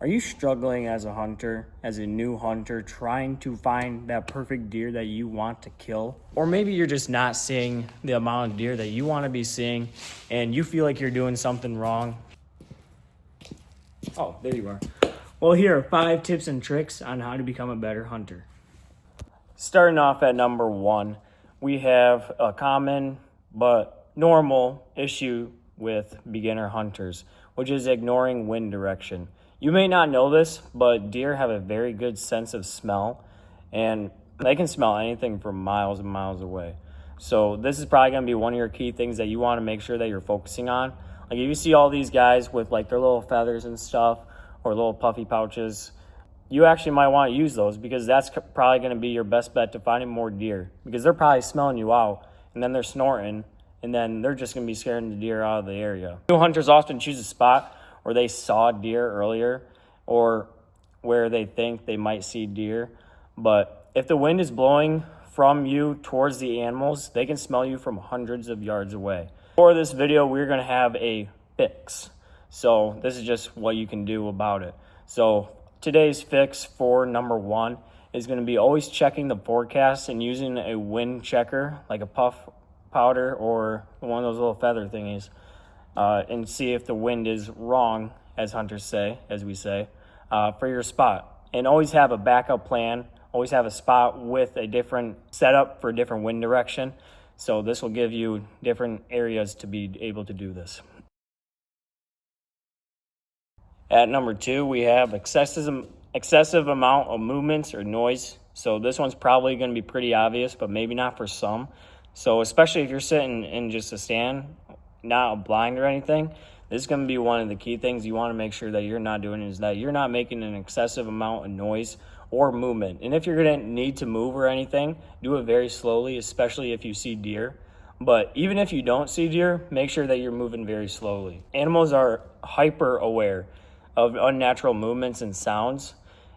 Are you struggling as a hunter, as a new hunter, trying to find that perfect deer that you want to kill? Or maybe you're just not seeing the amount of deer that you want to be seeing and you feel like you're doing something wrong? Oh, there you are. Well, here are 5 tips and tricks on how to become a better hunter. Starting off at number 1, we have a common but normal issue with beginner hunters, which is ignoring wind direction. You may not know this, but deer have a very good sense of smell, and they can smell anything from miles and miles away. So this is probably going to be one of your key things that you want to make sure that you're focusing on. Like if you see all these guys with like their little feathers and stuff or little puffy pouches, you actually might want to use those because that's probably going to be your best bet to finding more deer, because they're probably smelling you out and then they're snorting and then they're just going to be scaring the deer out of the area. New hunters often choose a spot where they saw deer earlier or where they think they might see deer. But if the wind is blowing from you towards the animals, they can smell you from hundreds of yards away. For this video, we're going to have a fix. So this is just what you can do about it. So today's fix for number 1 is going to be always checking the forecast and using a wind checker like a puff powder or one of those little feather thingies. And see if the wind is wrong, as hunters say, as we say, for your spot. And always have a backup plan. Always have a spot with a different setup for a different wind direction. So this will give you different areas to be able to do this. At number 2, we have excessive amount of movements or noise. So this one's probably going to be pretty obvious, but maybe not for some. So especially if you're sitting in just a stand, not a blind or anything, this is going to be one of the key things you want to make sure that you're not doing, is that you're not making an excessive amount of noise or movement. And if you're going to need to move or anything, do it very slowly, especially if you see deer. But even if you don't see deer, make sure that you're moving very slowly. Animals are hyper aware of unnatural movements and sounds,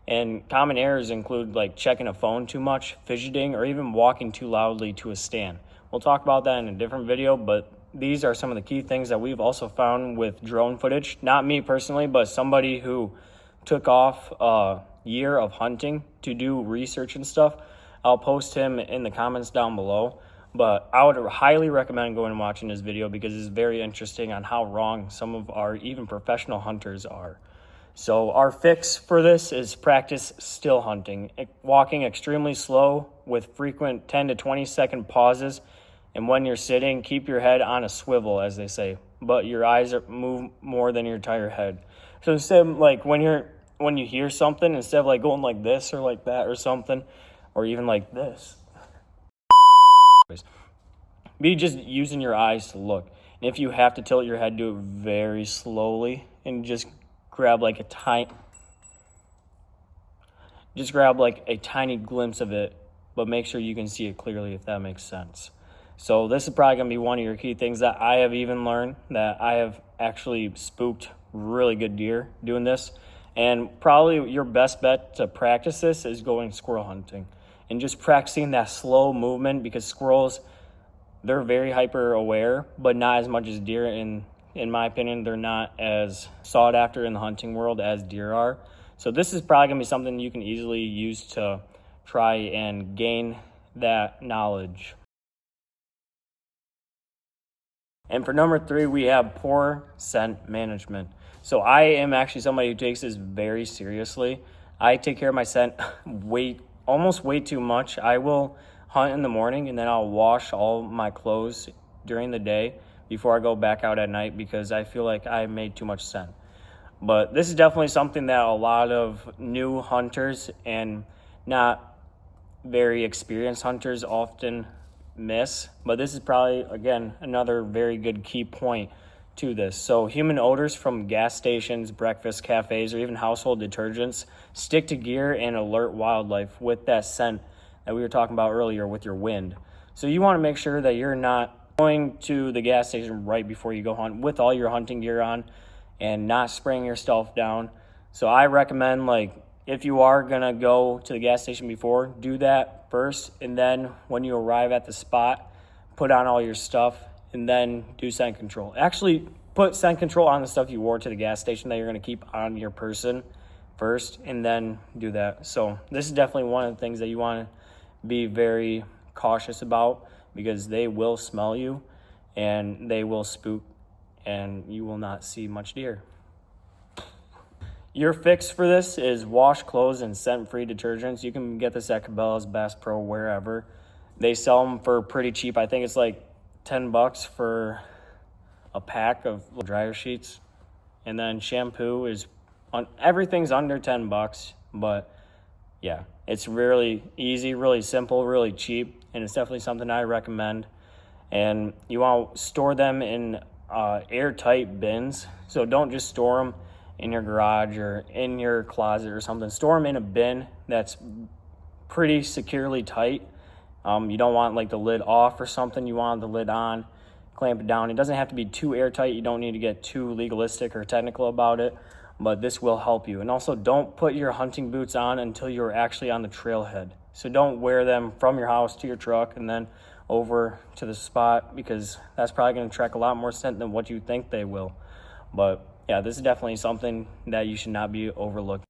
and common errors include like checking a phone too much, fidgeting, or even walking too loudly to a stand. We'll talk about that in a different video, but these are some of the key things that we've also found with drone footage. Not me personally, but somebody who took off a year of hunting to do research and stuff. I'll post him in the comments down below. But I would highly recommend going and watching this video because it's very interesting on how wrong some of our even professional hunters are. So our fix for this is practice still hunting, walking extremely slow with frequent 10 to 20 second pauses. And when you're sitting, keep your head on a swivel, as they say, but your eyes move more than your entire head. So instead of like when you hear something, instead of like going like this or like that or something, or even like this, be just using your eyes to look. And if you have to tilt your head, do it very slowly and just grab like a tiny glimpse of it, but make sure you can see it clearly, if that makes sense. So this is probably going to be one of your key things that I have even learned, that I have actually spooked really good deer doing this. And probably your best bet to practice this is going squirrel hunting and just practicing that slow movement, because squirrels, they're very hyper aware, but not as much as deer. In my opinion, they're not as sought after in the hunting world as deer are. So this is probably going to be something you can easily use to try and gain that knowledge. And for number 3, we have poor scent management. So I am actually somebody who takes this very seriously. I take care of my scent almost way too much. I will hunt in the morning and then I'll wash all my clothes during the day before I go back out at night, because I feel like I made too much scent. But this is definitely something that a lot of new hunters and not very experienced hunters often miss. But this is probably, again, another very good key point to this. So human odors from gas stations, breakfast cafes, or even household detergents stick to gear and alert wildlife with that scent that we were talking about earlier with your wind. So you want to make sure that you're not going to the gas station right before you go hunt with all your hunting gear on and not spraying yourself down. So I recommend, like, if you are going to go to the gas station before, do that first. And then when you arrive at the spot, put on all your stuff and then do scent control. Actually, put scent control on the stuff you wore to the gas station that you're going to keep on your person first and then do that. So this is definitely one of the things that you want to be very cautious about, because they will smell you and they will spook and you will not see much deer. Your fix for this is wash clothes and scent-free detergents. You can get this at Cabela's, Bass Pro, wherever. They sell them for pretty cheap. I think it's like $10 for a pack of dryer sheets. And then shampoo is everything's under $10, but yeah, it's really easy, really simple, really cheap, and it's definitely something I recommend. And you want to store them in airtight bins. So don't just store them in your garage or in your closet or something. Store them in a bin that's pretty securely tight. You don't want like the lid off or something. You want the lid on, clamp it down. It doesn't have to be too airtight. You don't need to get too legalistic or technical about it, but this will help you. And also, don't put your hunting boots on until you're actually on the trailhead. So don't wear them from your house to your truck and then over to the spot, because that's probably going to attract a lot more scent than what you think they will. But yeah, this is definitely something that you should not be overlooked.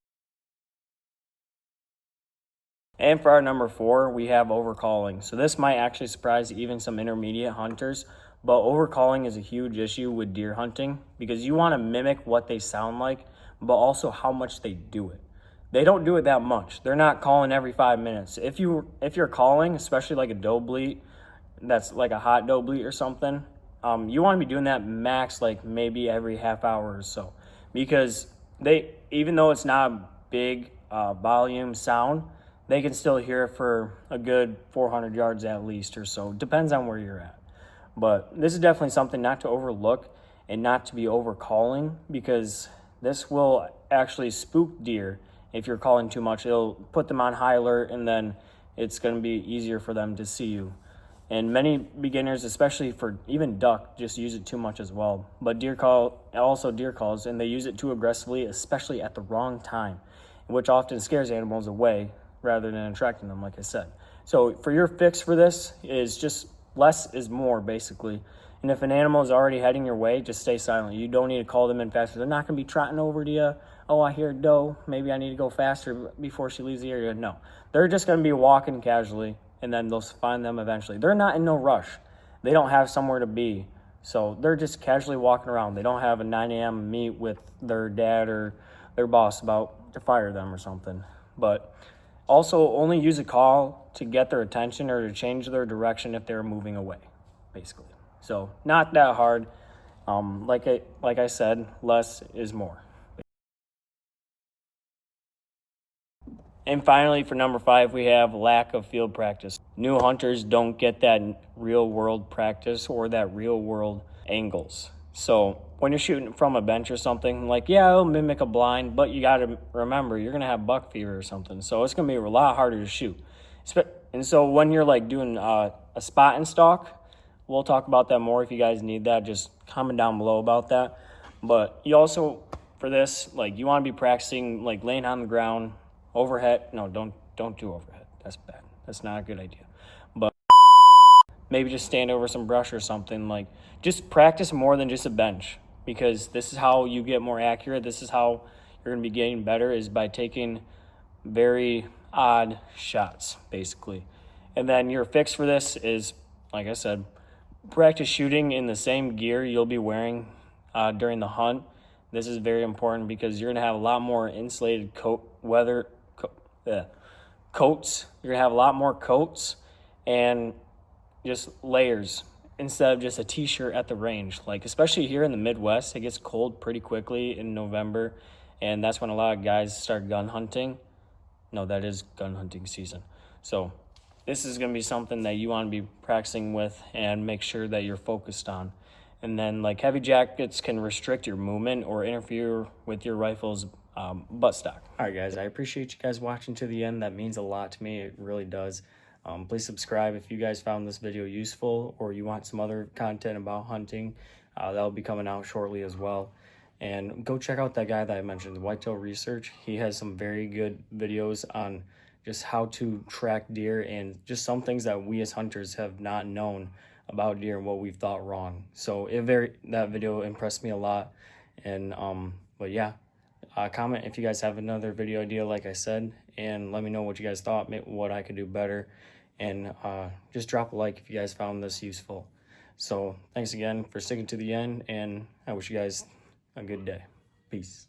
And for our number 4, we have overcalling. So this might actually surprise even some intermediate hunters, but overcalling is a huge issue with deer hunting, because you want to mimic what they sound like, but also how much they do it. They don't do it that much. They're not calling every 5 minutes. If you're calling, especially like a doe bleat, that's like a hot doe bleat or something, you want to be doing that max like maybe every half hour or so, because they, even though it's not a big volume sound, they can still hear it for a good 400 yards at least or so. Depends on where you're at. But this is definitely something not to overlook and not to be overcalling, because this will actually spook deer. If you're calling too much, it'll put them on high alert, and then it's going to be easier for them to see you. And many beginners, especially for even duck, just use it too much as well. But deer calls, and they use it too aggressively, especially at the wrong time, which often scares animals away rather than attracting them, like I said. So for your fix for this is just less is more, basically. And if an animal is already heading your way, just stay silent. You don't need to call them in faster. They're not going to be trotting over to you. Oh, I hear a doe. Maybe I need to go faster before she leaves the area. No, they're just going to be walking casually, and then they'll find them eventually. They're not in no rush. They don't have somewhere to be. So they're just casually walking around. They don't have a 9 a.m. meet with their dad or their boss about to fire them or something. But also only use a call to get their attention or to change their direction if they're moving away, basically. So not that hard. Like I said, less is more. And finally, for number 5, we have lack of field practice. New hunters don't get that real world practice or that real world angles. So when you're shooting from a bench or something, like, yeah, it'll mimic a blind, but you got to remember, you're going to have buck fever or something. So it's going to be a lot harder to shoot. And so when you're like doing a spot and stalk, we'll talk about that more. If you guys need that, just comment down below about that. But you also, for this, like, you want to be practicing like laying on the ground, overhead. No, don't do overhead. That's bad. That's not a good idea. But maybe just stand over some brush or something. Like, just practice more than just a bench, because this is how you get more accurate. This is how you're going to be getting better, is by taking very odd shots, basically. And then your fix for this is, like I said, practice shooting in the same gear you'll be wearing during the hunt. This is very important, because you're going to have a lot more insulated coats. You're going to have a lot more coats and just layers instead of just a t-shirt at the range. Like, especially here in the Midwest, it gets cold pretty quickly in November, and that's when a lot of guys start gun hunting. No, that is gun hunting season. So this is going to be something that you want to be practicing with and make sure that you're focused on. And then, like, heavy jackets can restrict your movement or interfere with your rifle's buttstock. All right, guys, I appreciate you guys watching to the end. That means a lot to me. It really does. Please subscribe if you guys found this video useful, or you want some other content about hunting. That'll be coming out shortly as well. And go check out that guy that I mentioned, Whitetail Research. He has some very good videos on just how to track deer and just some things that we as hunters have not known about deer and what we've thought wrong. So that video impressed me a lot. And but yeah, Comment if you guys have another video idea, like I said, and let me know what you guys thought, what I could do better, and just drop a like if you guys found this useful. So thanks again for sticking to the end, and I wish you guys a good day. Peace.